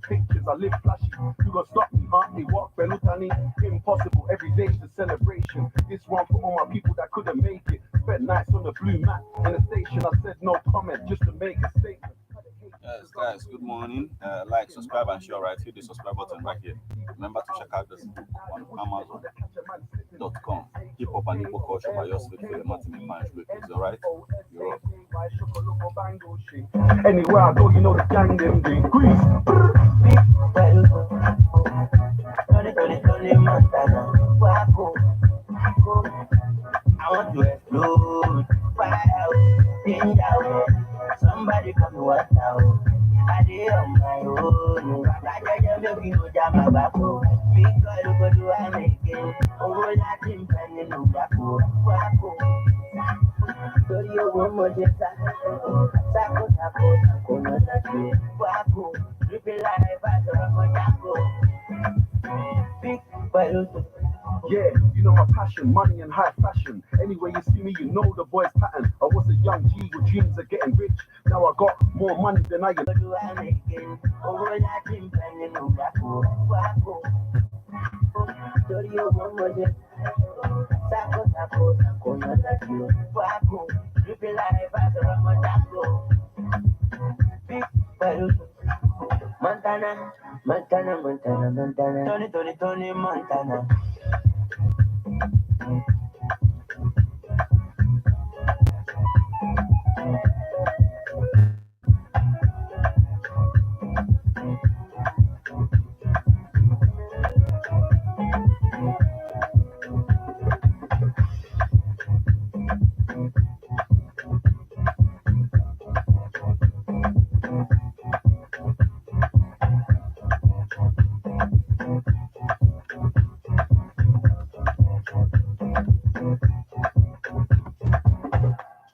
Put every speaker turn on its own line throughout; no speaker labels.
pictures, I live flashy. You gonna stop me, huh? They walk Belutani. Impossible, every day's a celebration. This one for all my people that couldn't make it. Spent nights on the blue mat in the station. I said no comment just to make a statement.
Yes, guys, good morning. Like, subscribe, and share right. Hit the subscribe button right here. Remember to check out this book on Amazon.com. Hip Hop and Igbo Culture by yours faithfully, Martin Punch Records. Alright? You're up.
Anywhere I go, you know the gang them doing grease.
I want to explode, fire out, change out. Somebody come to us now. I did on my own. I just make you jam my back. Big girl, what do I make it? Oh, nothing pending no back. So you want more just Sako, Sako, Sako, no Sako, Wako, dripping like butter on my taco. Big girl.
Yeah, you know my passion, money and high fashion. Anyway you see me, you know the boy's pattern. I was a young G with dreams of getting rich. Now I got more money than I am.
Montana, Montana, Montana, Montana, Tony, Montana.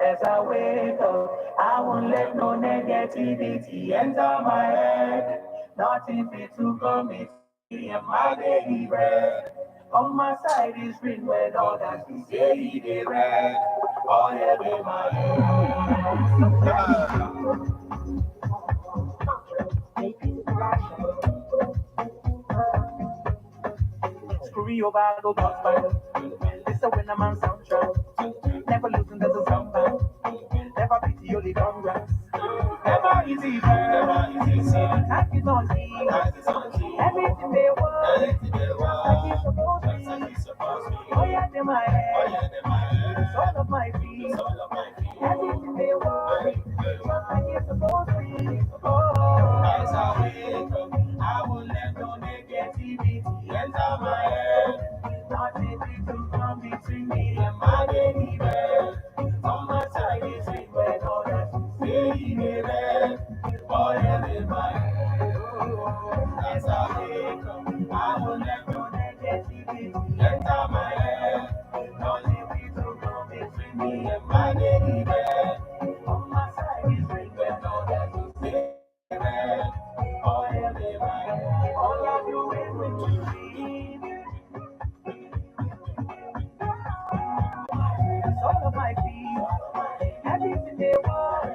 As I wake up, I won't let no negativity enter my head. Nothing fit to come between me and my daily bread. On my side is green when others will say they red. All in my Screw over, go gospel. This a winner man soundtrack. Never losing, there's a sound. Never pity, only congrats. Never easy, never easy. Life is on me. Everything they want. Like it's supposed to be. Oh yeah, they're my head. The soul of my feet. Everything they want. Like it's supposed to be. Oh. As I wake up, I will let no negativity enter my head. Nothing to come between me and my daily bread. On my side is sweet when others say they red. All in my head. As I wake up, I will let no negativity enter my head. Nothing to come between me and my daily bread. On my side is sweet when others say they red. All in my head. All I do is when you leave. All of my feet, everything they want,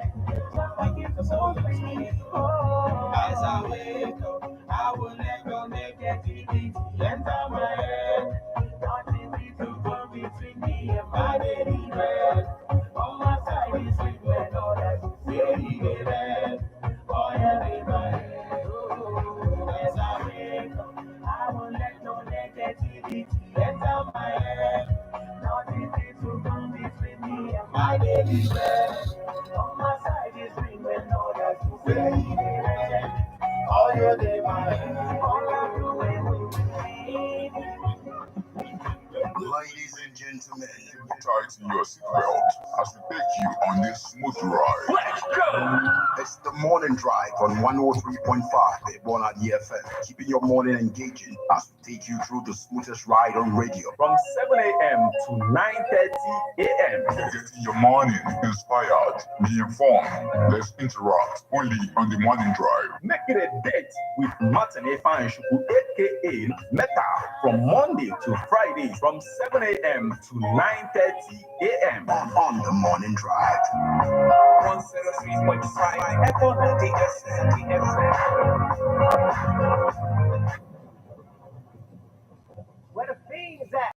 just like it's supposed to be. Oh. As I wake up, I will never make negativity enter my head. Nothing to come between me and my daily bread. On my side is sweet when others say they red. Oh, yeah, in my head. Oh. As I wake up, I will let no negativity enter my head. Nothing to come between me and my daily bread. On my side is green when others will say they red. All your day, my head. All I do is win.
Ladies and gentlemen, tighten your seatbelt as we take you on this smooth ride.
Let's go!
It's the morning drive on 103.5 Ebola DFM, keeping your morning engaging as we take you through the smoothest ride on radio.
From 7 a.m. to 9:30 a.m.
Getting your morning inspired, be informed, let's interact only on the morning drive.
Make it a date with Martin Efanshuku, aka Meta, from Monday to Friday from 7 a.m. to 9:30 a.m.
On the morning drive.
103.5
Echo the DSTFM. Where the fiends at?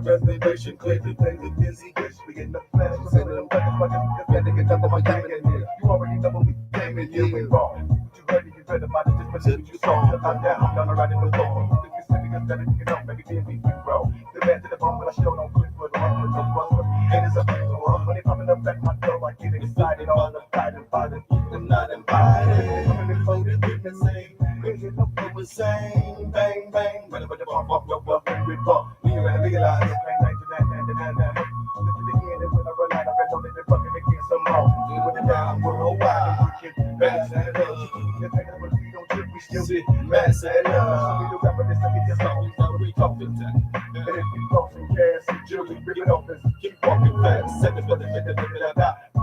Reservation, clearly playing the busy bitch. We get the flash, we send them back as much as we can. They can jump on my gang in here. You already know when we came in here, we raw. What you read about it, just believe what you saw. I'm down, I'm gonna ride it with all. Think it's silly, cause that you know, maybe then we grow. The man to the bone when I show no clip for the one with no buster. And it's a people, when they coming up back my door, I get excited, all the fight and fight and keep them not invited. Coming in loaded with the same. Bring it up with the same, bang, bang. But the bump up, rub, we bump. We ready, legalize it, bang, bang. Look to the end, and when I run out, I got no living fucking again some more. With the down, we're all wild, we can bass and love. If they never we don't trip, we still sit, mass and love. We the rapper, this will be your song, now we talking time. And if you talk some cash, and jewelry, rip it open, keep walking fast. Set the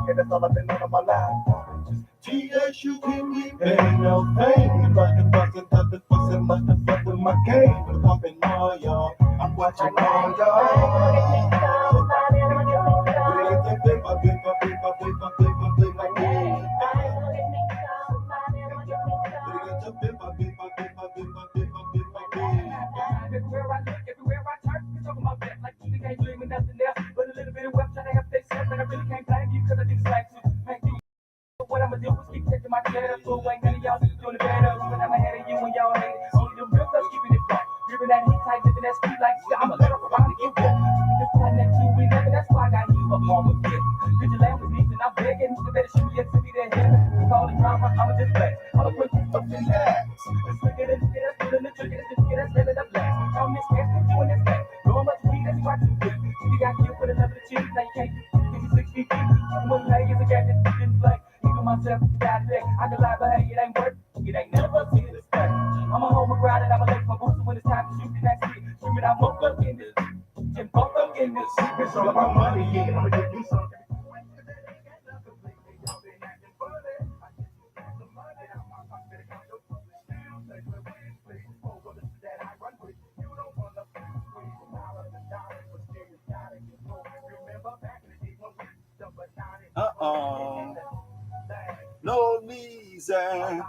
and that's all I've been on my life. TSUPP, ain't no thing. Fucking bustin', fucking fussing, motherfucking my game. I'm pumping all y'all, I'm watching all y'all.
Everywhere I look, everywhere I turn, it's over my back like you can't dream of nothing else. But a little bit of wealth trying to have fake sense, and I really can't blame you because I did the same too. Man, you what I'ma do is keep checking my cheddar. Fool ain't none of y'all doing it better. But I'm ahead of you and y'all hate it. Only them real thugs keeping it flat. Ripping that heat tight, living that street like shit. I'ma let her around and get wet. This plan that you we never, that's why I got you up on the bit. Get your land with me, and I'm begging. You better shoot me and send me that heaven. Call it drama, I'ma just blast. I'ma put you up in the ass. Let's look at it, that's pulling the trigger, that's letting up blast. I'm this gas, I'm doing this thing. Going much weed, that's why you do. You got killed for the level of cheese, now you can't get you 6 feet deep. One leg is a cat that didn't play. Myself, got it. I can lie, but hey, it ain't worth it. It ain't never seen this thing. I'ma hold my ground and I'ma lace my boots when it's time to shoot the next hit. Screaming out, both up in this. And both up in this.
It's all about money, yeah. I'ma give you something.
No reason,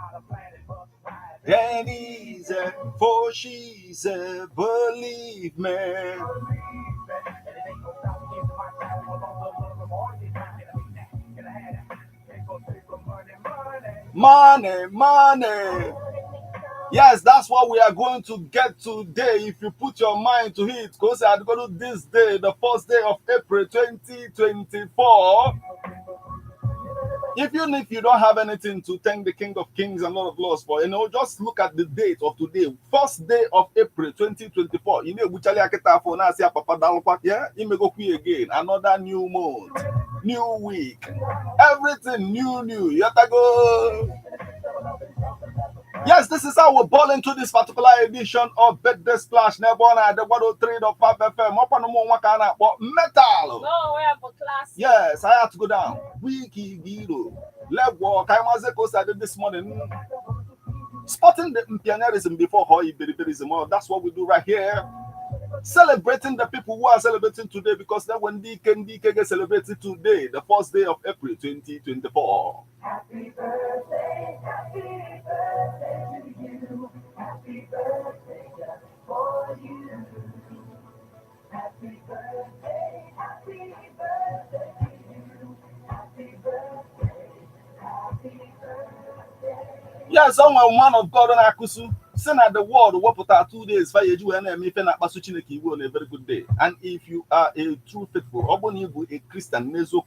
and easy, for she's a believe me. Money, money. Yes, that's what we are going to get today. If you put your mind to it, because I'm going to this day, the first day of April 2024. Even if you don't have anything to thank the King of Kings and Lord of Lords for, just look at the date of today, first day of April 2024. You know, again, another new month, new week, everything new. You have to go. Yes, this is how we're ball into this particular edition of Birthday Splash. Nebona, the 103.5 FM. Up on the more kind of metal.
No, we have a class.
Yes, I had to go down. Wiki Guido. Let walk. I was a this morning. Spotting the pioneerism before Hoi Beriberism. That's what we do right here. Celebrating the people who are celebrating today, because then when DK gets celebrated today, the first day of April 2024.
Happy birthday to you. Happy birthday just for you. Happy birthday to you. Happy birthday.
Yes, someone, man of God on Akusu. saying that the world will put out 2 days for you and me on a very good day. And if you are a true faithful, or a Christian, so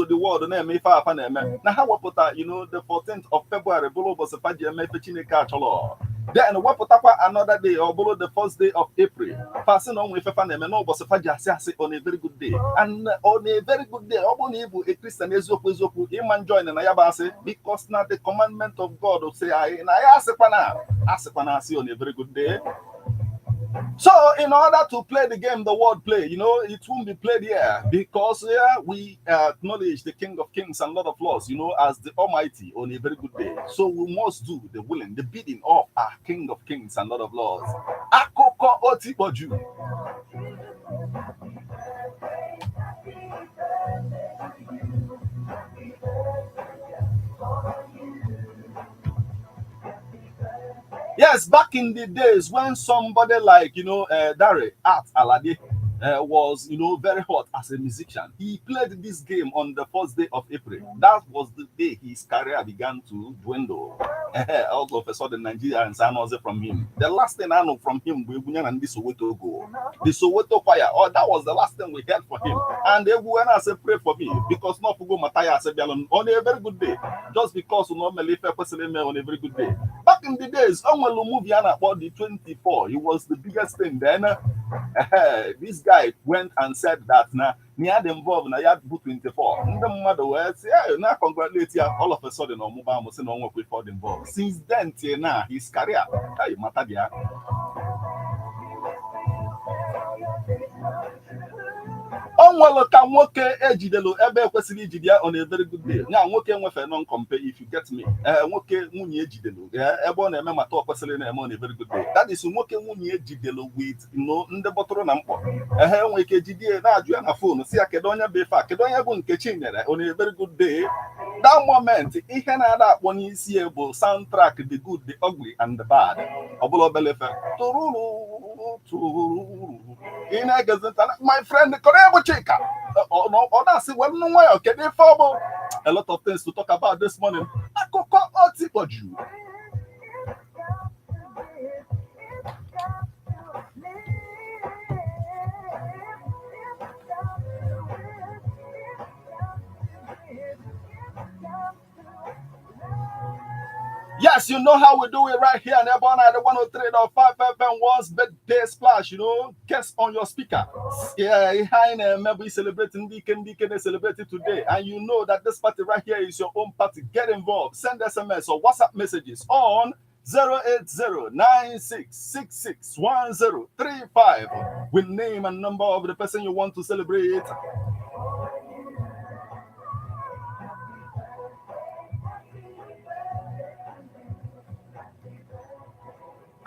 the world and me now how put out, the 14th of February, below was a Fadia Mepechineka law. Then what put up another day or below the first day of April. Passing on with a fan and no was a Fadia on a very good day. And on a very good day, a Christian Ezoku, Iman join and Ayabase, because now the commandment of God will say, I ask see on a very good day. So, in order to play the game the world play, it won't be played here because we acknowledge the King of Kings and Lord of Lords, as the Almighty on a very good day. So, we must do the willing, the bidding of our King of Kings and Lord of Lords. Akoko Otipoju. Yes, back in the days when somebody like, Dare at Alade was, very hot as a musician. He played this game on the first day of April. That was the day his career began to dwindle. All of a sudden, Nigerians are not from him. The last thing I know from him, we and this Soweto go. The Soweto choir, that was the last thing we heard for him. And they went and said, pray for me, because not to go Mataya on a very good day. Just because normally on a very good day. Back in the days, movie about the 24, it was the biggest thing then. This guy went and said that now near the involved na yard book 24. The mother was now congratulate you all of a sudden on mobile must no work with involved. Since then till now his career matter. Onweloka nwoke ejidelo ebe ekwesịrị ijide on a very good day. Nya nwoke nwefe non compare if you get me. Nwoke nwunye ejidelo ebe ọ na-eme mata okwesịrị na-eme on a very good day. That is nwoke nwunye ejidelo with ndị bọtụrụ na mkpọ. Enwe ike jidie na-ajụ ya na phone si ya kedu onye bụ ife kedu onye bụ Nkechi nyere on a very good day. That moment ihe na-ada akpọ n'isi bụ soundtrack the good, the ugly and the bad. Ọbụla obelefe. My friend Chika. A lot of things to talk about this morning. Yes, you know how we do it right here on Ebon at the 103.5 FM once birthday splash, guest on your speaker. Yeah, maybe we celebrating Deacon celebrating today. And you know that this party right here is your own party. Get involved. Send SMS or WhatsApp messages on 08096661035 with name and number of the person you want to celebrate.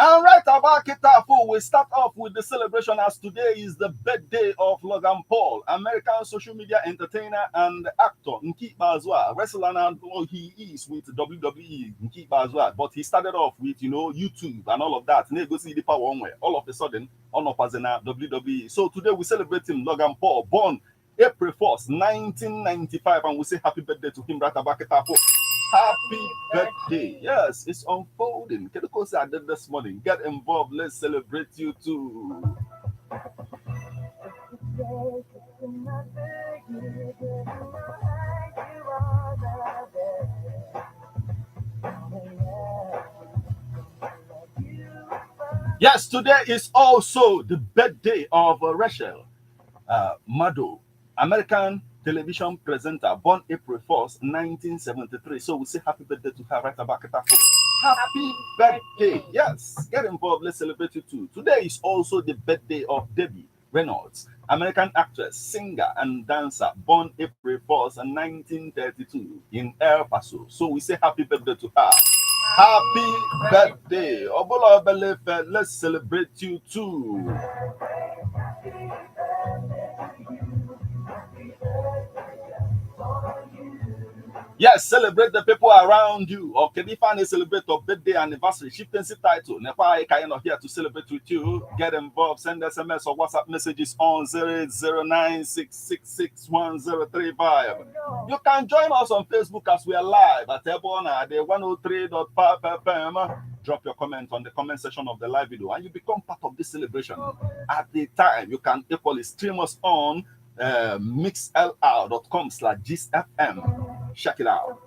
And right about Kitafu, we start off with the celebration as today is the birthday of Logan Paul, American social media entertainer and actor Nki Bazwa. Wrestler now he is with WWE Nki Bazwa, but he started off with YouTube and all of that. Go see the power one way. All of a sudden, on up as in WWE. So today we celebrate him, Logan Paul, born April 1st, 1995, and we say happy birthday to him right about Kitafu. Happy birthday. Yes, it's unfolding. Kedukose I did this morning. Get involved. Let's celebrate you too. Yes, today is also the birthday of Rachel Maddow, American television presenter, born April 1st, 1973. So we say happy birthday to her right about Kitafu. Happy birthday. Yes, get involved. Let's celebrate you too. Today is also the birthday of Debbie Reynolds, American actress, singer, and dancer, born April 1st, 1932 in El Paso. So we say happy birthday to her. Happy birthday. Obola Obelefe, let's celebrate you too. Yes, celebrate the people around you. Okay, if I celebrate your birthday anniversary, chieftaincy title. Nepa I kind of here to celebrate with you. Get involved. Send SMS or WhatsApp messages on 08096661035. You can join us on Facebook as we are live at Ebona at the 103.5 FM. drop your comment on the comment section of the live video and you become part of this celebration. At the time, you can equally stream us on mixlr.com/GistFM. Check it out.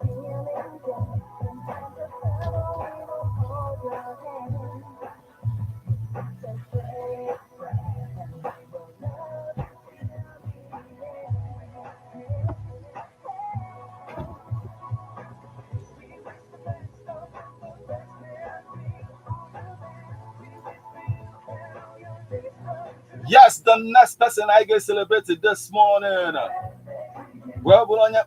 Yes, the next person I get celebrated this morning. Well, on a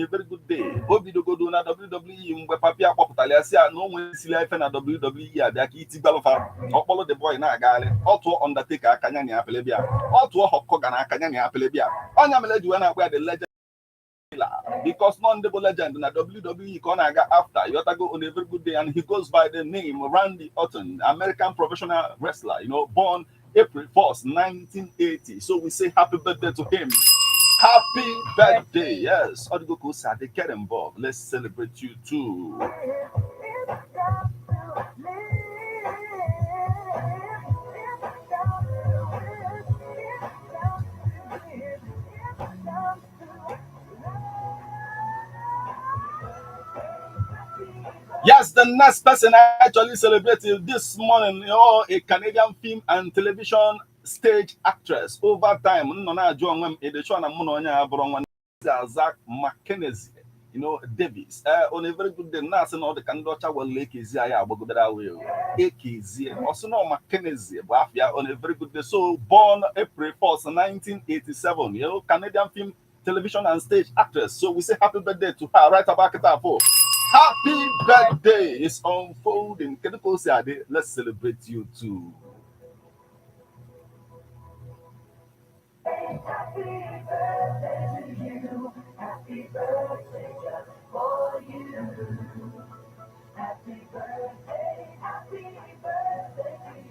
very good day. Obi do go do na WWE mgbe papia kpọpụtara si no nwe si life na WWE abịa ka iti gbalfa okpolo the boy na agali otu Undertaker akanya na apele bia otu Hulk Hogan akanya na apele bia onya mele ji we na akwa the legend because none the legend na WWE ka na aga after you go on a very good day and he goes by the name Randy Orton, American professional wrestler, born April 1st, 1980. So we say happy birthday to him. Happy birthday. Yes. Odugoko said they get involved. Let's celebrate you too. Yes, the next person I actually celebrated this morning, a Canadian film and television stage actress. Over time, Zach McKenzie, Davis. On a very good day, Nasa no the Kandocha will Lake Izaya Bogudara will. Also no McKenzie, Bafia on a very good day. So born April 1st, 1987, Canadian film, television and stage actress. So we say happy birthday to her right about it for. Happy birthday is unfolding. Let's celebrate you too. Happy birthday to you. Happy birthday just for you. Happy birthday to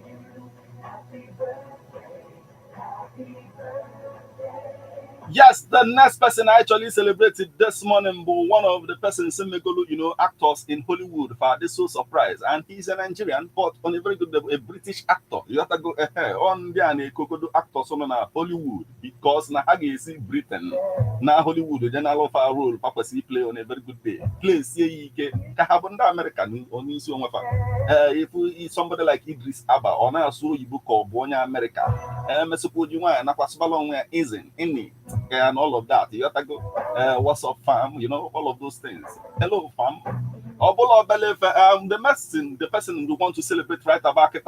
you. Happy birthday. Happy birthday. Yes, the next person I actually celebrated this morning, but one of the persons in Megolu, actors in Hollywood for this so surprise, and he's a Nigerian, but on a very good level, a British actor. You have to go on the Kokodo actors on Hollywood because na Hagi Britain, na Hollywood, then I love our role. Papa see play on a very good day. Play see Kahabunda American on his own. If somebody like Idris Abba or now so you book or Bonya America, I suppose you want Nakwasabalong isn't any. And all of that. You have to go, what's up, fam? All of those things. Hello, fam. The person who want to celebrate right about it,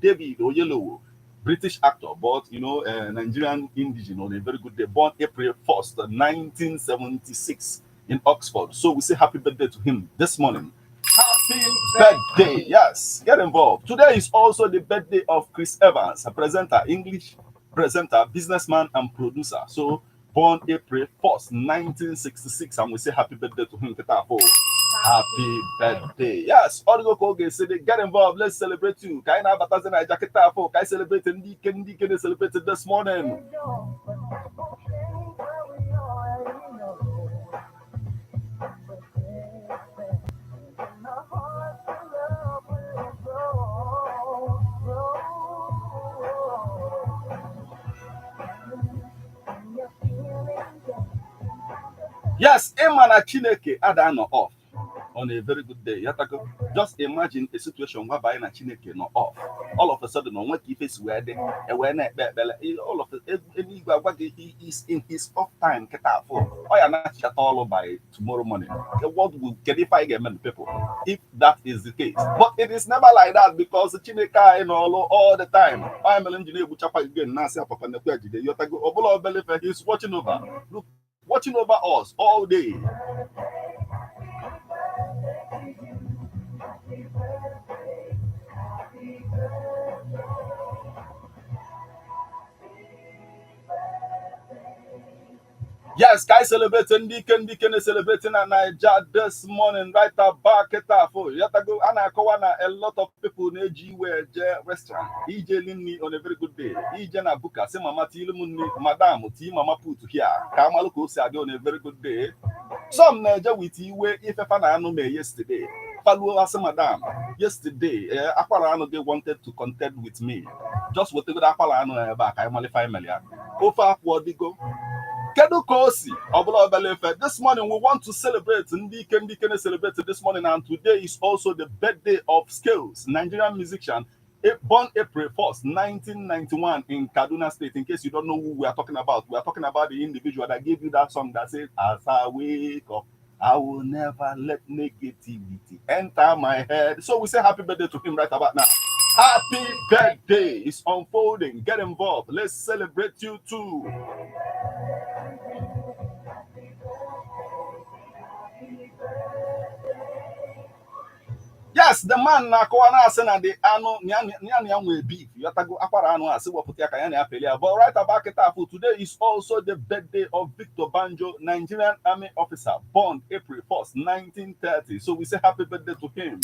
David Oyelowo, British actor, but Nigerian indigenous on a very good day, born April 1st, 1976 in Oxford. So we say happy birthday to him this morning. Happy birthday! Yes, get involved. Today is also the birthday of Chris Evans, a presenter, English presenter, businessman, and producer. So born April 1st, 1966, and we say happy birthday to him. Happy birthday. Yes, Odigo Koge said, get involved, let's celebrate you. Kaina Batazana Jaketa for Kai celebrate and Deacon celebrated this morning. Yes, Emana Chineke Adano off on a very good day. Just imagine a situation whereby na Chineke no off. All of a sudden, on what he face where they all of it, he is in his off time. Oh, yeah, not all by tomorrow morning. What will get if I get many people if that is the case? But it is never like that because Chineke all the time. I'm an engineer which again Nasa Papa Nepia. He's watching over. Look. Watching over us all day. Yes, guys celebrating Deacon celebrating at Niger this morning, right back at that for you have to go and a lot of people in AG where restaurant. EJ Linni on a very good day. EJ Nabuka, say Mama Tilumuni, Madame, Mama put here. Kamaluko said on a very good day. Some Niger with you where if a fan I know me yesterday. Madam, yesterday, Aquarano they wanted to contend with me. Just what they got Aquarano back. I'm only 5 million. Over Wadigo. Kedu Kosi, this morning we want to celebrate Ndike celebrate this morning, and today is also the birthday of Skills, Nigerian musician, born April 1st, 1991 in Kaduna State. In case you don't know who we are talking about the individual that gave you that song that says, "As I wake up, I will never let negativity enter my head." So we say happy birthday to him right about now. Happy birthday is unfolding. Get involved. Let's celebrate you too. Yes, the man na koana sena the ano nya we beef. You have to go akwara anu ase woputi aka ya apelia. But right about it, today is also the birthday of Victor Banjo, Nigerian Army officer, born April 1st, 1930. So we say happy birthday to him.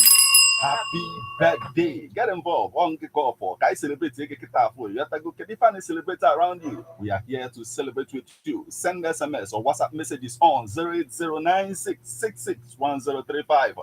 Happy birthday. Get involved. On the call for Kai celebrate you have to go Kedifani celebrate around you. We are here to celebrate with you. Send SMS or WhatsApp messages on 08096661035.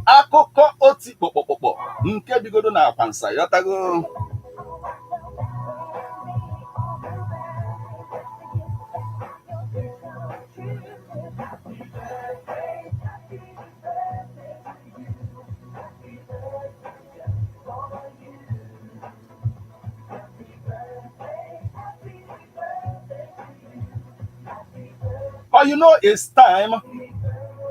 Akụkọ oti kpọkpọkpọ nke bigodo na akwansa yotago. But you know it's time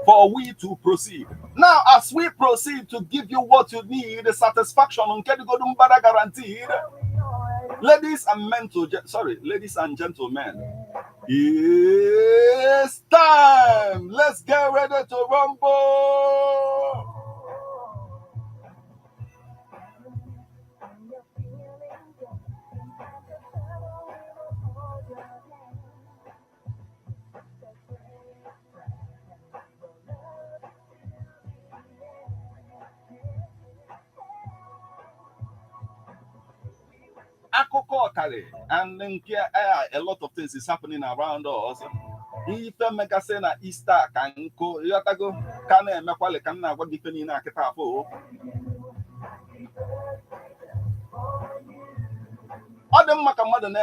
for we to proceed. Now, as we proceed to give you what you need, the satisfaction on Kedigodumbada guaranteed. Ladies and gentlemen, it's time. Let's get ready to rumble. And then a lot of things is happening around us. If mega say na Easter can go, you have to go. Can I make quality? Can I go give any na kitapo? Other makamada na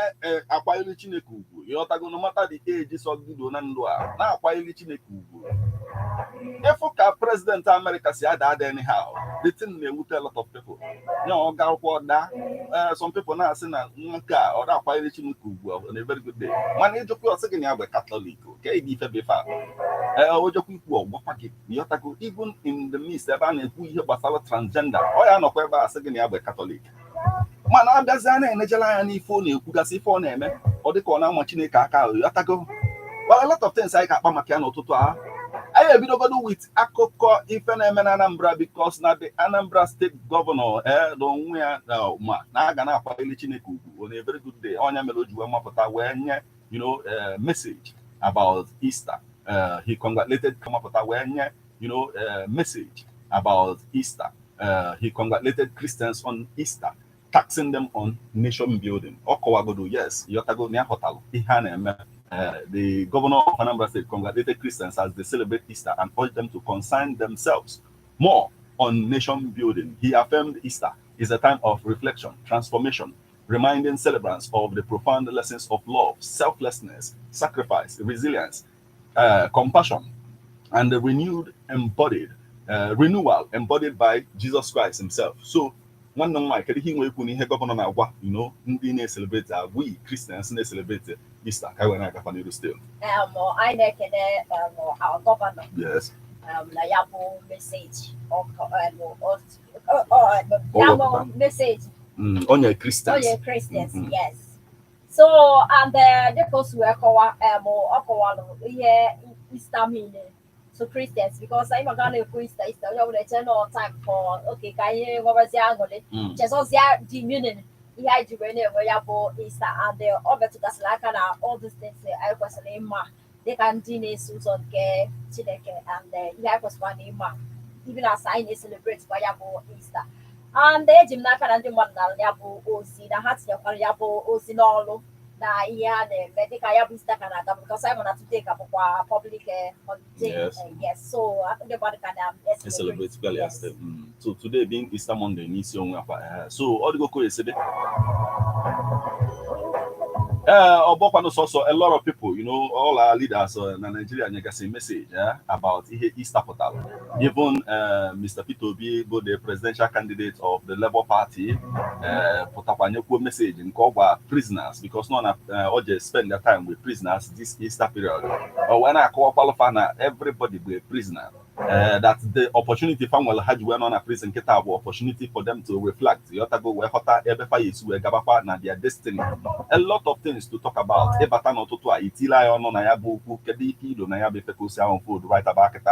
acquire Chineku. You have to go no matter the age is of Gudo Nandua. Now acquire Chineku. If President America say that anyhow, the thing they will tell a lot of people. No, some people now saying that or that quite on a very good day. Man, you just second year Catholic, okay? If you even in the midst of an transgender, or I know where second year Catholic. Man, I'm just an energy phone, you could see for name, or the corner machine cacao, you have to go. Well, a lot of things I can't Makiano to I have been over with Akoko Ifenemen Anambra because now the Anambra State Governor, don't wear now, Nagana Palichiniku on a very good day. On your melody, message about Easter. He congratulated Kamapata when message about Easter. He congratulated Christians on Easter, taxing them on nation building. Okawagodo, yes, Yotago near Hotel, the governor of Anambra State congratulated Christians as they celebrate Easter and urged them to concern themselves more on nation building. He affirmed Easter is a time of reflection, transformation, reminding celebrants of the profound lessons of love, selflessness, sacrifice, resilience, compassion, and the renewal embodied by Jesus Christ himself. So, one of my governor, celebrate we Christians celebrate Easter. Still.
I our governor.
Yes.
Message message.
On your Christians.
On your Christians, yes. So and the course we Easter meaning. to Christians because I'm a Ghana Easter. You know, they no time for okay. Can you what was your just also the meaning. He had to run where you bought Easter and the other to the slack and all these things. I was a name. They can dinner Susan Care, Chideke, and the was one name. Even as I celebrate by Yabo Easter. And the Jimnaka and the Mandal Yabo Osi, the Hats of Yabo Osinolo. Na yeah, the medical Easter Canada because I want to take up a public holiday. Yes, so I think about can
celebrate well. Yes. So today being Easter Monday, so all the go yesterday. Also a lot of people, you know, all our leaders in Nigeria, you can say message about Easter portal. Even Mr. Peter Obi, the presidential candidate of the Labour Party, put up a message in cover prisoners because none of just spend their time with prisoners this Easter period. When I call qualify, everybody be a prisoner. That the opportunity from well had when on a prison get an opportunity for them to reflect. You have to go where hotter ever is where Gabapa na their destiny. A lot of things to talk about. Ebatano to itila on Nayabu, Kedi, Donayabe Pecosia on food, right about it.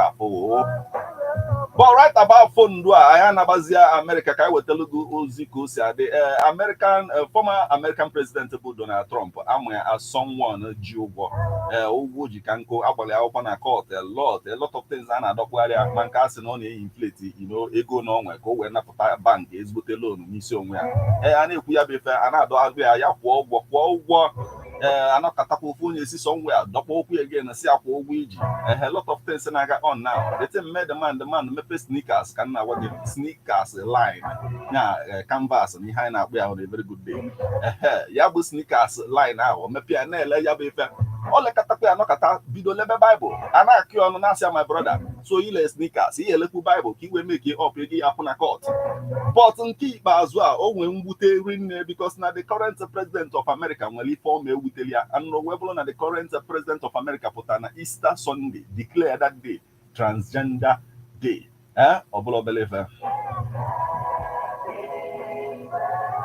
But right about phone, I Bazia America, I will tell you Oziko, the American former American President Donald Trump. I'm as someone Jobo, Owoji can go up open a court, a lot of things and a dog where man casting on inflate, you know, ego no go when up a bank is but alone, mission where. And if we have a fair another, I have war. I'm not catapulting somewhere, double again, and see a lot of things and I got on now. They tell me the man, me sneakers, can now what the sneakers line. Now, canvas and behind out we are on a very good day. Yabu sneakers line now, me piano, yabe. All the catapia no kata video lebe Bible. And I cure on answer my brother. So he lay sneakers, he a little Bible, he will make it up, you upon a court. But in keep as well, oh, when we because now the current president of America will form a Witelia and no weapon the current president of America put on Easter Sunday, declare that day transgender day. Obolo believer.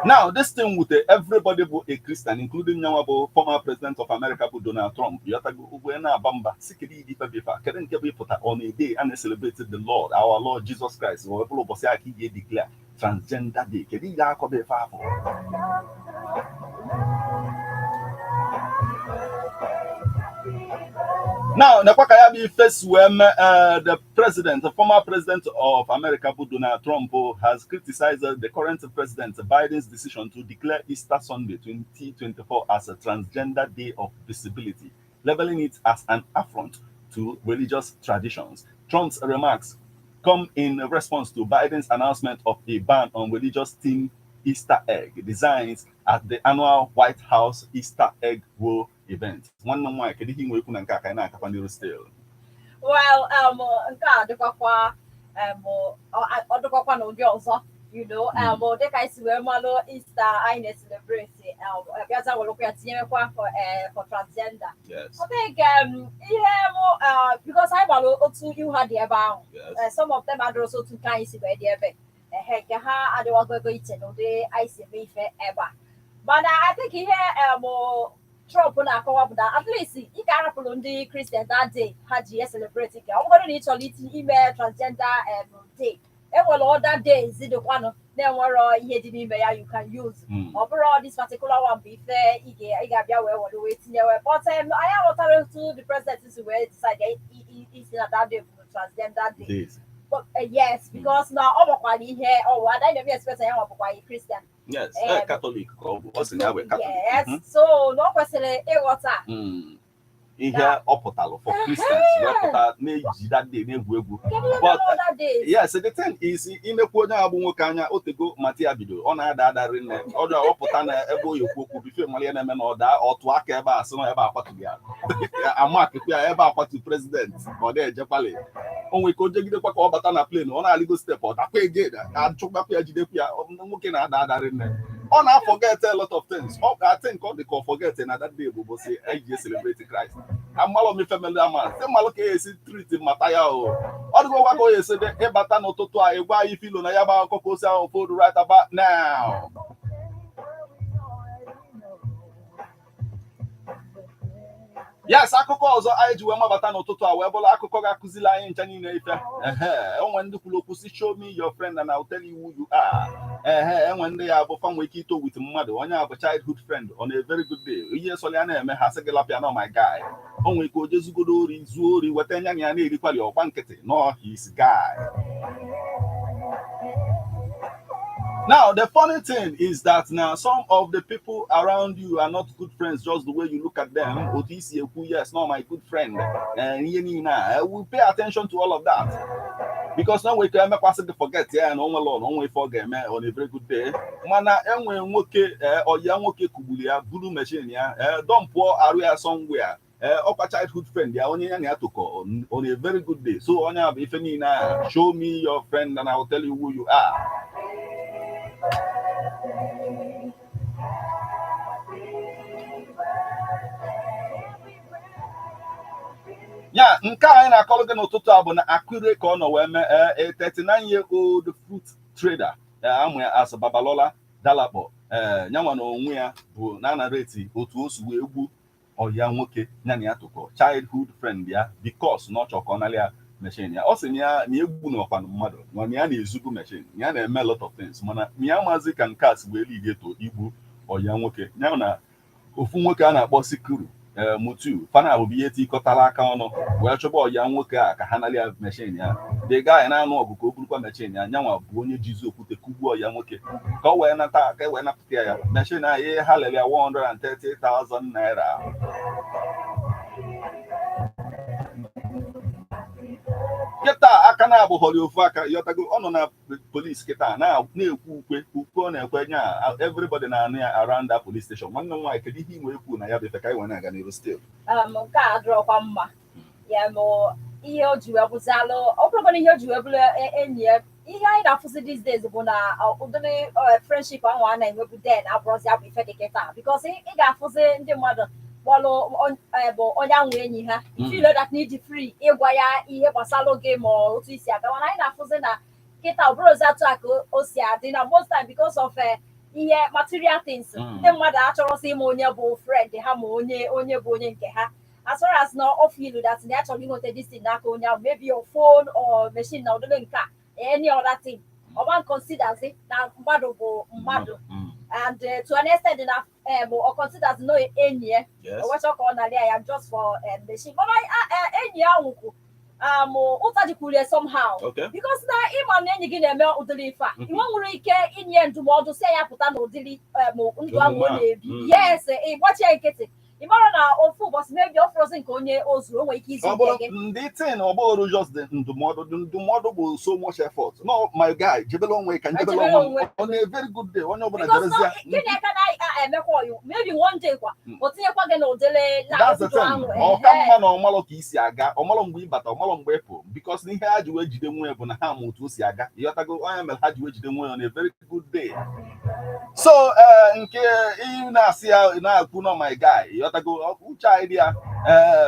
Now, this thing with everybody a Christian, including now former president of America, Donald Trump. You have to go Bamba, Sikidi Dipa, Karen Kebi put on a day and celebrated the Lord, our Lord Jesus Christ, or Bosiaki declare transgender day. Kedi Yakobe Fafo. Now, Nakwakayabi first when the former president of America, Donald Trump, has criticized the current president Biden's decision to declare Easter Sunday 2024 as a transgender day of visibility, labeling it as an affront to religious traditions. Trump's remarks come in response to Biden's announcement of a ban on religious-themed Easter egg designs at the annual White House Easter egg roll event. One more can he work on Kaka still?
Well, you know, the guys were malo Easter I celebrate for transgender.
Yes.
I think because I also you had the about some of them are also two kinds where they I don't go to the I see me ever. But I think here Trump na akọwa bụ that at least ị ga-arapụrụ ndị Christian that day ha ji celebrate ka ọ bụrụ na ị chọrọ ime transgender day enwere other days dịkwanụ na-enwere ihe dị n'ime ya you can use ọ bụrụ this particular one bụ ife ị ga-abịa wee tinye but anyị aghọtara to the president si wee decide isi na that day bụ transgender day. But, yes, because now I don't expect I am Christian.
Yes, Catholic.
Yes, so no question.
Here opotalo for Christians. That day, but yes, the thing is, in the Pona Abumokanya, Otego, Matia Bido, on other ring, or the Opotana, Ebo, you could be Malian or that, or to Akeba, so about what to get. A mark if you are ever what to president or there, Japali. Only could get the Batana plane on a legal step or that pay gate and Chokapia Jidepia, looking at that in there. On I forget a lot of things. I think all the forget another day we will say I just celebrate Christ. I'm malo mi family man. Say malo ke esi treat Mataya o. All go wa go say the ebata no toto a egwa ifilo na yaba kokko say on food right about now. Yes, akụkọ ọzọ anyị ji wee mabata n'ụtụtụ a wee bụrụ akụkọ ga-akụzili anyị ncha niile ife. Enwe ndị kwuru okwu si show me your friend and I'll tell you who you are. Enwe ndị ya bụ fanwe ike ito with mmadụ onye a bụ childhood friend on a very good day. Ihe sọrọ ya na-eme ha sị gị lapịa no my guy. O nwere ike o jezugodo ori zuo ori weta nya ya na-erikwali ọgba nkịtị no his guy. Now, the funny thing is that now some of the people around you are not good friends just the way you look at them. Yes, not my good friend. And we pay attention to all of that. Because now we can forget, and only forget on a very good day. Mana or young kubulia, blue machine, don't pour area somewhere. Upper childhood friend, only on a very good day. So, if any show me your friend and I will tell you who you are. Yeah, nke anyị na-akọrọ gị n'ụtụtụ a bụ na Akure ka ọ nọ wee mee a 39-year-old fruit trader amụ ya as Babalola Dalapo nyanwa na onwe ya bụ na-anareti otu o si wee gbu ọya nwoke ya na ya tụkọ childhood friend ya because na ọ chọrọ ka ọ narị ya machine ya. Ọ sị na egwu na ọkwanụ mmadụ mana ya na-ezugu machine ya na-eme lot of things mana ya maazị ka nke a si wee lid eto igbu ọya nwoke ya na ofu nwoke a na-akpọ Sikuru Mutu fana abụ ihe tikọtara aka ọnụ wee chọba ọya nwoke a ka ha narị ya machine ya. The guy na-anụ ọgụ ka o burukwa machine ya nyanwa bụ onye jizi okwute kugbuo ọya nwoke ka o wee nata aka wee napụta ya machine a ihe ha lere ya 130,000 naira. Kịta aka na-abụghọrị ofu aka yọtago ọ nọ na police kịta na-ekwu ukwe ọ na-ekwe nya everybody na-anụ ya around that police station. Nwanne m nwaanyị kedu ihe ị nwere ekwu na ya bụ ife ka anyị wee na-aga n'iru still
nke a adịrọkwa mma ya ma ihe o ji wee bụzalụ ọ bụrụkwana ihe o ji wee bụrụ enyi ya. Ihe anyị na-afụzi these days bụ na ụdịrị friendship ahụ a na-enwebu den abụrụzi abụ ife dị kịta because ị ga-afụzi ndị mmadụ kpọlụ bụ onye ahụ enyi ha feel that need free ịgwa ya ihe gbasara gị ma otu isi aga mana anyị na-afụzi na kịta ọbụrụzi atụ a ka o si adị na most time because of ihe material things ndị mmadụ achọrọsị ịma onye bụ friend ha ma onye bụ onye nke ha as far as na ọ feel that na ya chọrọ inweta this thing n'aka onye ahụ maybe your phone or machine na ụdịrị nke a any other thing ọma considers na mmadụ bụ mmadụ and to an extent na or considers no enyi ya o wechọ ka ọ narị ya just for machine but enyi ya nwụkwu ụta jikwuru somehow because na ịma na enyi gị na-eme ụdịrị ife a inwe nwere ike inye ndụmọdụ si ya pụta na ụdịrị ndụ ahụ ọ na-ebi yes ịgbachie nkịtị ị mara na ofu ụbọchị mebi ọfụrụzi nke onye ozuru o nwere ike izu
gị ndị tin ọ bụrụ just the ndụmọdụ bụ so much effort no my guy jebele onwe ka njebele onwe on a very good day onye ọbụla jerezia
gịnị aka na-emekwa ọyụ maybe one day kwa o tinyekwa gị na ụdịrị
ọka mma na ọmalụ ka isi aga ọmalụ mgbe ịbata ọmalụ mgbe ịpụ because n'ihe ha ji wee jide nwe bụ na ha ma otu o si aga ịghọtago onye mere ha ji wee jide nwe on a very good day so nke ị na-asị ya na-akwu no my guy uche idea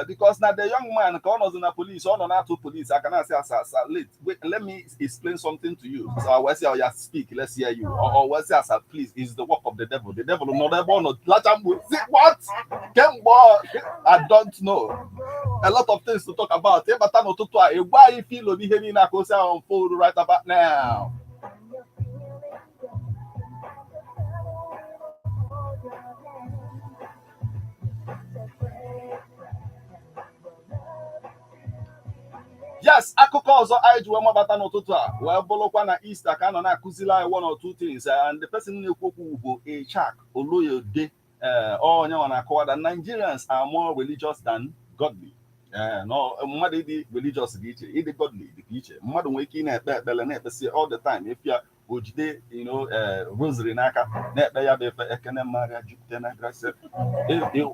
because now the young man ka ọ nọzi na police ọ nọ na-atụ police aka na-asị asa late wait let me explain something to you so I will say ya speak let's hear you or will say asa please is the work of the devil nọ n'ebe ọ nọ lacha mgbe what kemgbe I don't know a lot of things to talk about ịbata n'ụtụtụ a ịgwa anyị filo n'ihe niile aka osi ahụ unfold right about now. Yes, akụkọ ọzọ anyị ji wee mabata n'ụtụtụ a wee bụrụkwa na Easter ka nọ na-akụzili anyị one or two things and the person na-ekwu okwu bụ Echak Oloyede onye nwa na-akọwa that Nigerians are more religious than godly. No, mmadụ ịdị religious dị iche ịdị godly dị iche mmadụ nwere ike ị na-ekpe ekpere na-ekpesi all the time ịfịa ojide rosary n'aka na-ekpe ya bụ efe ekene Maria jupụta na grace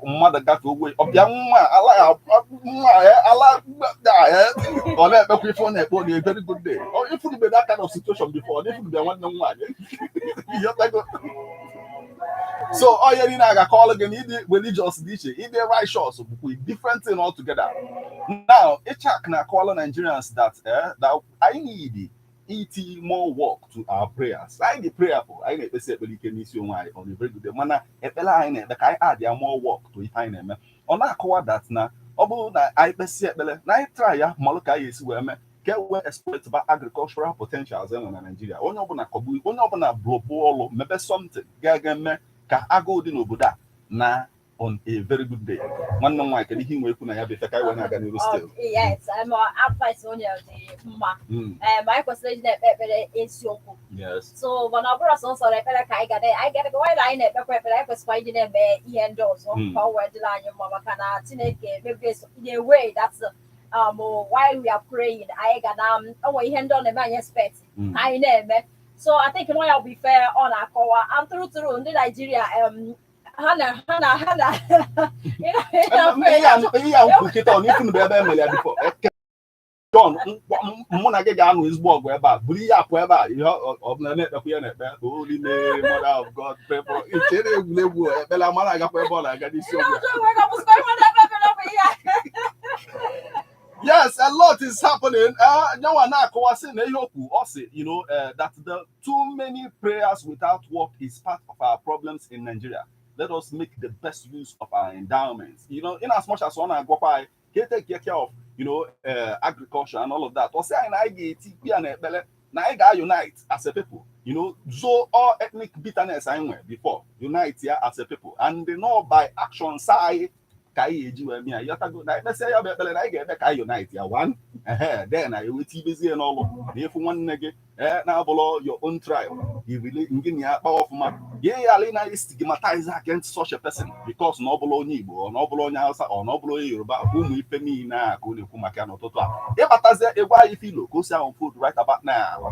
mmadụ gafe ogwe ọbịa nwa ala ọ na-ekpekwa ife ọ na-ekpe on a very good day if you be that kind of situation before if you be nwanne m nwaanyị so onye niile a ga-akọọlụ gị na ịdị religious dị iche ịdị righteous bụkwa different thing altogether. Now Echak na-akọọlụ Nigerians that I need iti more work to our prayers. I need prayerful. I need to ekpere ike n'isi onwe anyị on a very good day. Mana ekpere anyị na-ekpe ka anyị add more work to ife anyị na-eme. Ọ na-akọwa that na Obu na I besi ekbele na I try ya maluka yesi we me get we exploit about agricultural potentials in Nigeria. Onye ọbụla kọgbu onye ọbụla bụrụ mebe something ga-eme ka agụụ dị n'obodo a na on a very good day. One no one can he wait na ya be ka I na aga n'iru still.
Yes, I'm advice on the mma. My question is
Yes.
So when I brought some sort of I get go line at the I was finding them indoors on power the line your mama can maybe in a way that's while we are praying I got oh hand on the man expect I name so I think I'll be fair on our call I'm through in Nigeria Hannah.
John, Mona get down with Bob Weber, Bria Weber, you know, of the net of the Holy Mary, Mother of God, people. It's a Bella Managa Pebble, I got this. Yes, a lot is happening. No one you know, that the too many prayers without work is part of our problems in Nigeria. Let us make the best use of our endowments. You know, in as much as one I go by, take care of, you know, agriculture and all of that. Or say, I get unite as a people. You know, so all ethnic bitterness I went before unite here as a people, and they know by action side. Kai you have to go. Let's say I get back unite here one. Then I will be busy and all. If one nigga, now below your own trial, you really give me a powerful man. Yeah, Alina is stigmatized against such a person because no below Nibo or no below Nyasa or no below Yoruba whom we pay me now. Could you come again or total? Yeah, but as a why if you look, go sound food right about now.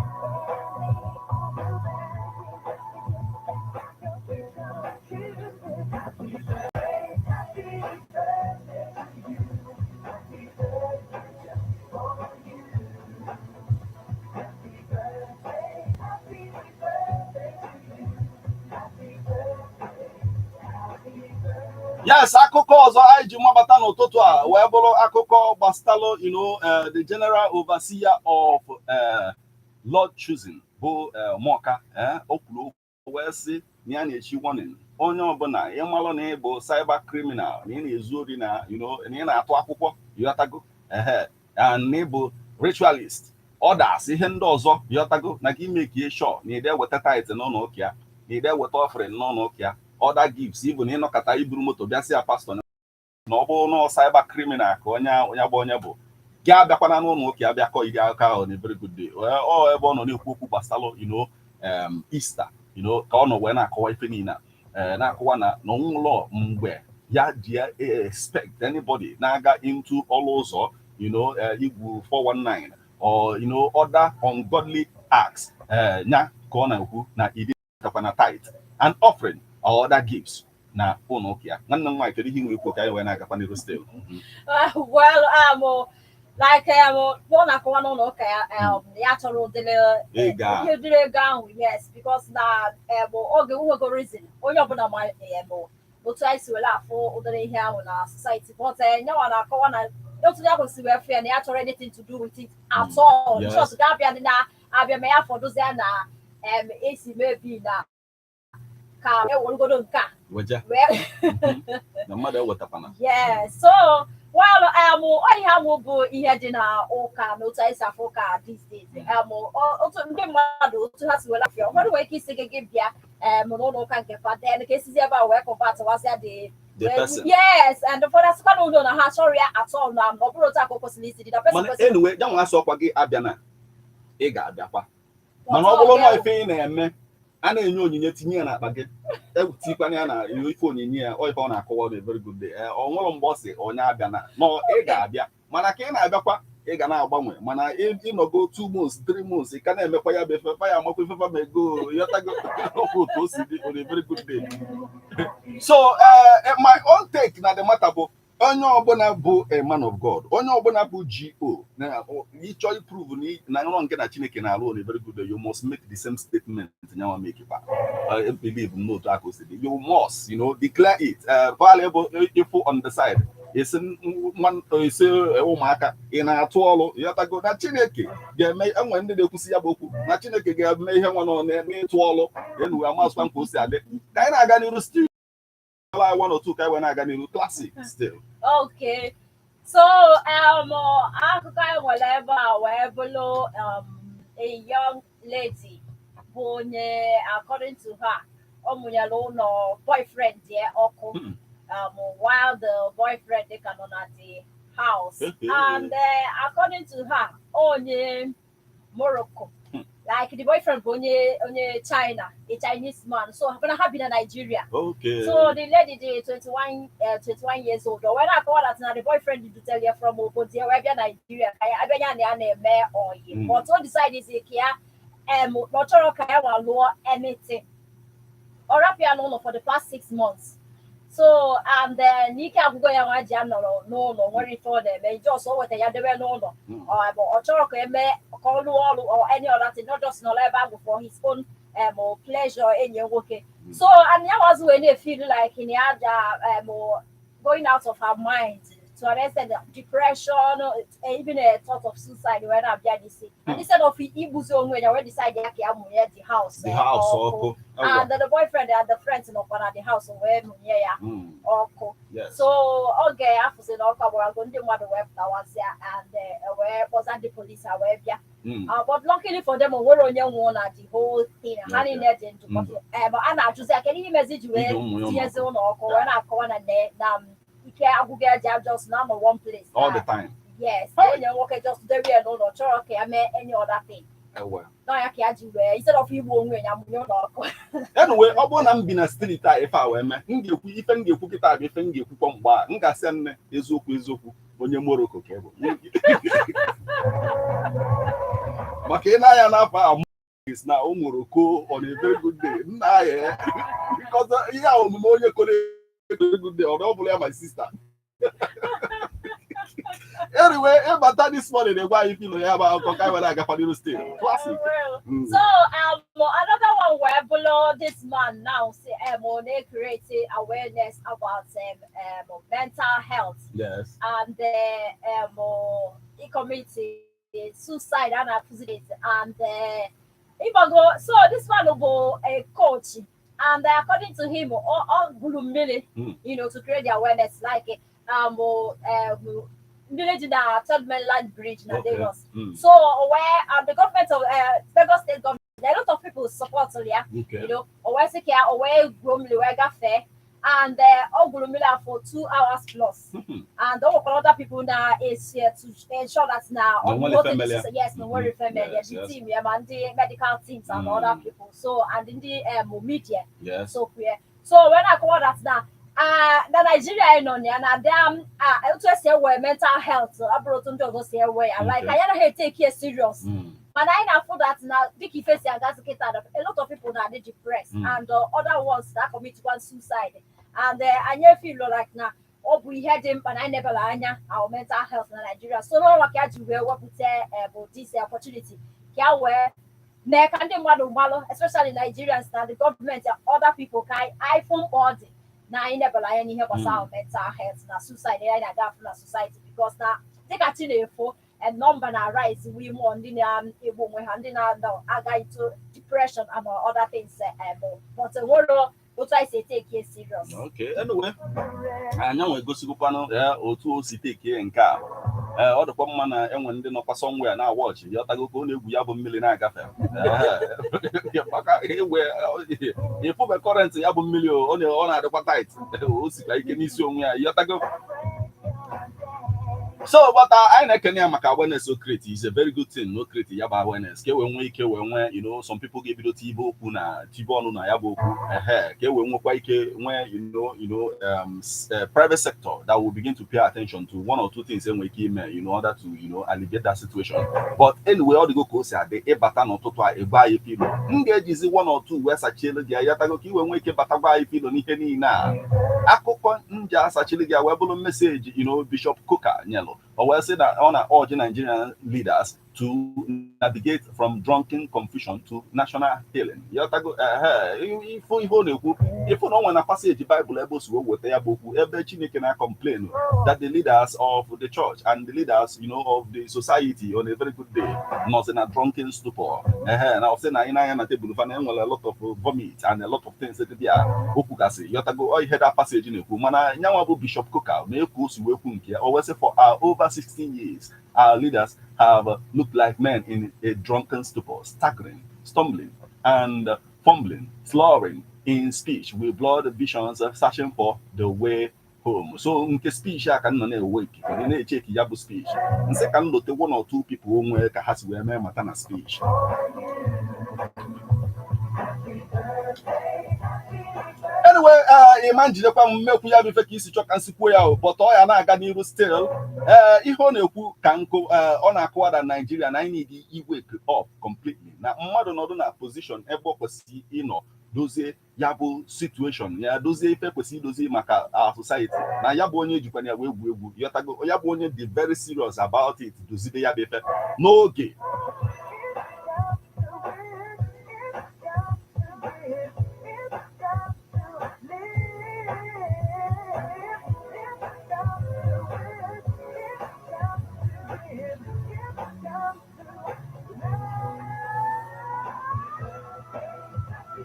Yes, akụkọ ọzọ anyị ji mabata n'ụtụtụ a wee bụrụ akụkọ gbastalụ, you know, the general overseer of Lord choosing bụ Moka o kwuru wee sị na ya na-echi warning onye ọbụla ịmalụ na ịbụ cyber criminal na ị na-ezu ori na, you know, na ị na-atụ akwụkwọ yọtago na ịbụ ritualist others ihe ndị ọzọ yọtago na ka ime ka sure na ide weta tithe n'ụlọ ụka ya na ide weta offering n'ụlọ ụka ya other gifts even ịnọkọta iburu moto bịa sị ya pastor na ọ bụrụ na cyber criminal ka onye bụ gị abịakwana n'ụlọ ụka ya bịakọ ide aka ahụ na very good day ọ ebe ọ nọ na-ekwu okwu gbasalụ, you know, Easter, you know, ka ọ nọ wee na-akọwa ife niile na-akọwa na n'ụlọ mgbe ya ji expect anybody na-aga into ọlụ ụzọ, you know, igwu 419 or, you know, other ungodly acts nya ka ọ na-ekwu na ide takwana tithe and offering or other gifts na ụlọ ụka ya. Nwanne m nwaanyị kedu ihe nwere ikwu ka anyị wee na-agakwa n'iru still?
Well, like one akọwa n'ụlọ ụka ya chọrọ ụdịrị ego ahụ, yes, because na oge nwego reason onye ọbụla ma otu anyị si were afụ ụdịrị ihe ahụ na society, but nyanwa na-akọwa na otu ya kwesịrị wee fee na ya chọrọ anything to do with it at all. Just ga-abịa dị na abịa ma ya fọdụzie na esi mebi na ka ewerugodo nke a yeah, so well onye ha mụ bụ ihe dị na ụka na otu anyị si afụ ụka these days otu ndị mmadụ otu ha si were afịa ụfọdụ nwere ike isi gị bịa n'ụlọ ụka nke faden ka esizi ebe a wee kọvatawazịa the person. Yes, and for the second ụlọ na ha chọrọ ya atọ na ọ bụrụ otu aka kwesịrị isi dị
anyway ya nwa asọkwa gị abịa na ị ga-abịakwa mana ọ bụrụ na ife ị na-eme a na-enye onyinye tinye ya n'akpa gị ebutikwana ya na ife onyinye ya ife ọ na-akọwa na very good day ọ nwere mgbe ọ sị onye abịa na ị ga-abịa mana ka ị na-abịakwa ị ga na-agbanwe mana ịnọgo 2 months 3 months ị ka na-emekwa ya bụ efefa ya amakwa ifefa ma ego yọtago otu o si dị on a very good day. So my own take na the matter bụ onye ọbụla bụ a man of God, onye ọbụla bụ GO na ịchọ iprove na nrọ nke na Chineke na-alụ on a very good day, you must make the same statement nyanwa make ba believe n'otu aka o si dị, you must, you know, declare it valuable ifo on the side isi ụmụaka ị na-atụ ọrụ yọtago na Chineke ga-eme enwe ndị na-ekwusi ya bụ okwu na Chineke ga-eme ihe nwa nọ n'ịtụ ọrụ enuwe amasịkwa nke o si adị ka anyị na-aga n'iru still 1 or 2 ka anyị wee na-aga n'iru classic still.
Okay. So whatever a young lady according to her no boyfriend there while the boyfriend they can on at the house and according to her only Morocco. Like the boyfriend only China, a Chinese man. So I'm gonna have been in Nigeria.
Okay.
So the lady did 21 years old. When I call that now the boyfriend did tell you from Obodia, where Nigeria, I but what decide is not sure law anything. Or up here for the past 6 months. So and then Nika go and no worry for them. They just over the other no or or any other thing, not just no level for his own pleasure in your working. So and that was when they feel like in the other going out of her mind to arrest depression, even a thought of suicide when I've done this. Instead of Ibuzo when I decided the house.
The house
and the boyfriend and the friends in the house where
yes.
So okay, after the we're going to the web and where was at the police but luckily for them we're on your one at the whole thing and I just can you message you years old or when I call and just number one place
all the time.
Yes, then you walk just there no okay I mean any other thing.
Well.
No, I can't do it. Instead of you when I'm
anyway, I want to be in a street if I were me. If I get cook it out, if I get cook on bar, Nga send Izuku on your Morocco cable. Makena and Apa is now Morocco on a very good day. Because your colleague good day, or double my sister. Anyway, but this morning, why you feel about when I got for state. Classic.
So another one where below this man now say they created awareness about mental health.
Yes.
And he committed suicide and accident and so this man will go a coach and according to him all to create the awareness like village in the Third Mainland Bridge in Lagos. So where the government of Lagos State government, a lot of people support Solia. Where secure, where Gromley, where Gafe, and all Gromley for 2 hours plus. And all other people now is here to ensure that now yes, no worry family, the team, and the medical teams and other people. So and in the media.
Yes.
So when I call that now. The Nigeria no and them I also say where mental health abroad to say where like I take it serious. But I know for that now Vicky face and gas a lot of people that are depressed and other ones that commit one suicide. And I feel like now we had him but I never our mental health in Nigeria. So no what can you what put about this opportunity. Can where especially Nigerians and the government and other people can iPhone body. Now I never lie any help us out mental health na suicide and that from society because now take a chile for and number na rise we want in we handing out into depression and other things but the world what I say take it serious.
Okay, anyway. I know we go to Kupano, or to take care and car. All the common and when they know somewhere now watch you have to go we have a millionaire cafe. If you currency have a million on your own at the tight, like any soon you have to go. So, but I can awareness so create is a very good thing. No create yaba awareness. When some people give you Tibo Kuna, Tibon Yabo, when private sector that will begin to pay attention to one or two things and we came in order to alleviate that situation. But anyway, all the go course are the batan or total a buy people. Engage is one or two west a chill, the Ayatagoki when we came buy people on any now. Akoko Nja Sachiliga Webble message, Bishop Cooker, Yellow. Or we say that on all Nigerian leaders to navigate from drunken confusion to national healing. If you don't want to passage the Bible able to with their book, every can complain that the leaders of the church and the leaders, of the society on a very good day, not in a drunken stupor. And I'll say now in a table a lot of vomit and a lot of things that they are. You have to go. I heard that passage in the Kumana. Nyawabu Bishop Coca, always say for over 16 years, our leaders have looked like men in a drunken stupor, staggering, stumbling, and fumbling, slurring in speech with blood visions, searching for the way home. So, in the speech, I can not awake. When they check Yabu speech, and second, look, one or two people who has wear matana speech. Anyway, imagine if I'm making you fake isi chok and sequoia, but I am not going still. If on a can go on a quarter Nigeria, and I need to wake up completely. Now, mother not in a position ever see those yabu situation. Yeah, those people see those maka our society. Now, yabu only Japan, you have to go. Yabu only be very serious about it. To see the yabe no okay.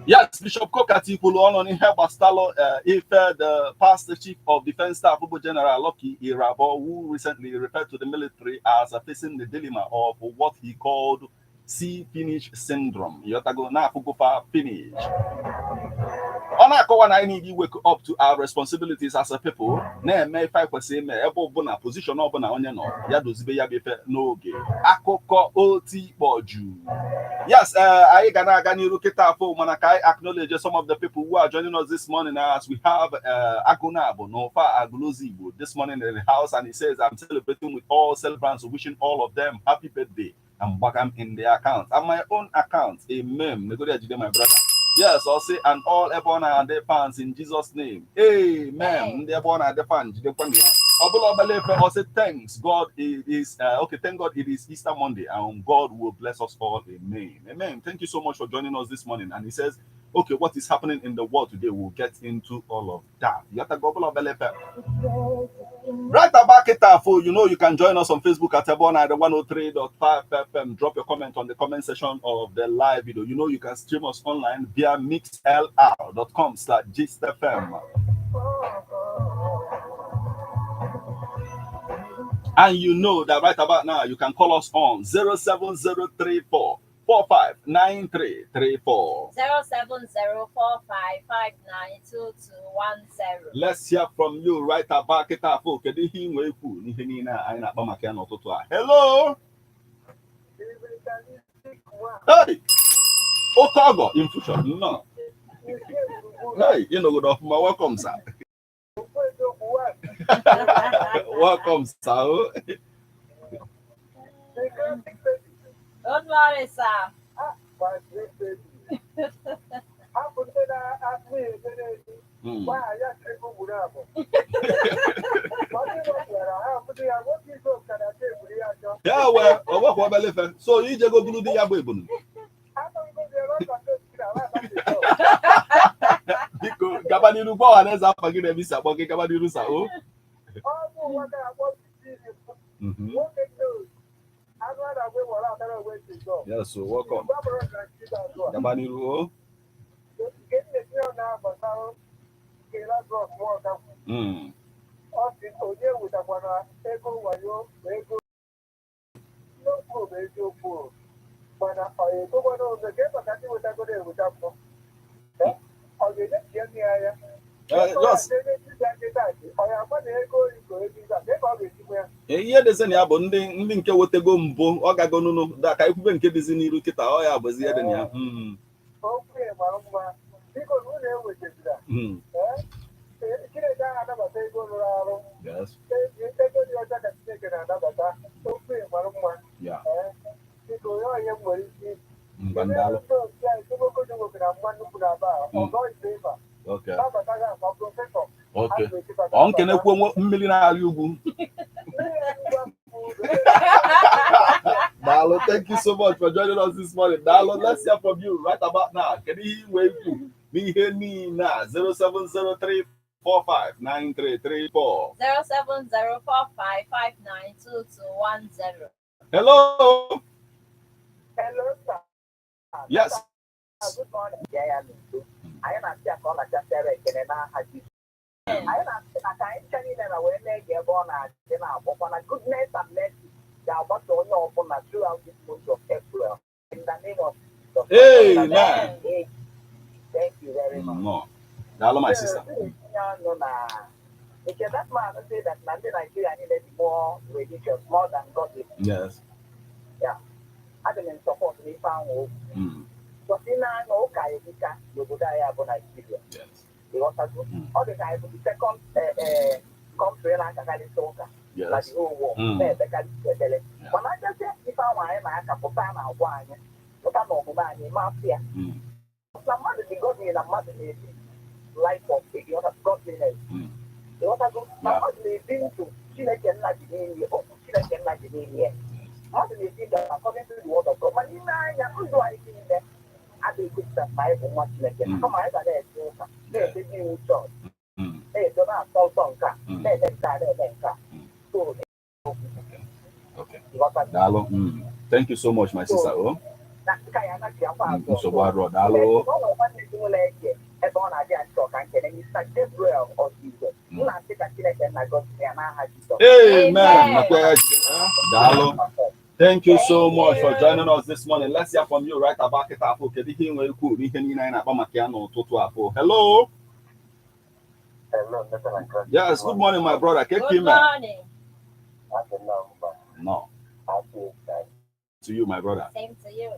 Yes, Bishop Kokati Pulon in Herbastalo, the past chief of defense staff, General Lucky Irabo, who recently referred to the military as facing the dilemma of what he called see finish syndrome. Yotago na fugofa finish. I need to wake up to our responsibilities as a people. Ne me 5% me ebo bona position obona onye no. Ya dozibe ya befe no ge. Akoko oti boju. Yes, I acknowledge some of the people who are joining us this morning as we have Agunabo Nofa Aguluzibo this morning in the house, and he says, I'm celebrating with all celebrants, wishing all of them happy birthday. And back I'm in their account. And my own account, amen. My brother. Yes, I'll say, and all Ebona and their fans in Jesus' name. Amen. The Ebona and the fans. I'll say thanks. God is okay. Thank God it is Easter Monday, and God will bless us all. Amen. Amen. Thank you so much for joining us this morning. And he says, okay, what is happening in the world today? We'll get into all of that. Right about it, you can join us on Facebook at Ebona 103.5 FM. Drop your comment on the comment section of the live video. You can stream us online via mixlr.com/gistfm. And you know that right about now, you can call us on 07034 459334.
07045592210.
Let's hear from you right about it. Hello. Hey. Otago in future. No. Hey, welcome, sir. Welcome, sir.
Don't worry, sir.
Yeah, well, so you just go do the Yabon. Gabaniru Bo and as up again, Mr. Bogi Gabaniru Sao. Yes, so welcome. Gabaniru. Ihe dịzị na ya bụ ndị nke wetego mbụ ọ gago n'ụlọ da ka ikwube nke dịzị n'iru kịta ọ ya bụzi ihe dị na ya. Okay. Okay. On can mmiri na-arị ugwu. Dalo, thank you so much for joining us this morning. Dalo, let's hear from you right about now. Can you wait to me hear me now? 0703 459334.
07045592210.
Hello.
Hello, sir.
Yes.
Good morning. Yeah, I am at the corner just there. Can I have you? I am at the time and I will make a born at dinner upon a goodness and mercy. They are about to open throughout this month of April. In the name of
Amen.
Thank you very much.
No. Dalo, my sister.
Because that man say that Nigeria needed more religious, more than godly.
Yes.
Yeah. I didn't support me found. But in no Kayika, you would die about Nigeria.
Yes.
Because all the time, the second country like California.
Yes.
Like the whole war. When I just say, if I want to have a fan of wine, but I'm not going to mafia. Somebody the godly and a mother life of the other godliness. The other good, somebody been to Chilean like the name or Chilean like the name here. How do you think that according to the word of God? But in who do I think that I do good stuff by much like it? Come on, I got that. There's a new church. Hey, don't have so strong car. So,
okay. Dalo. Thank you so much, my sister. Oh. So bad, Dalo. Amen. Dalo. Thank you so much for joining us this morning. Let's hear from you right about it. Hello. Yes, good morning, my brother.
Good morning.
No. To you, my brother.
Same to you.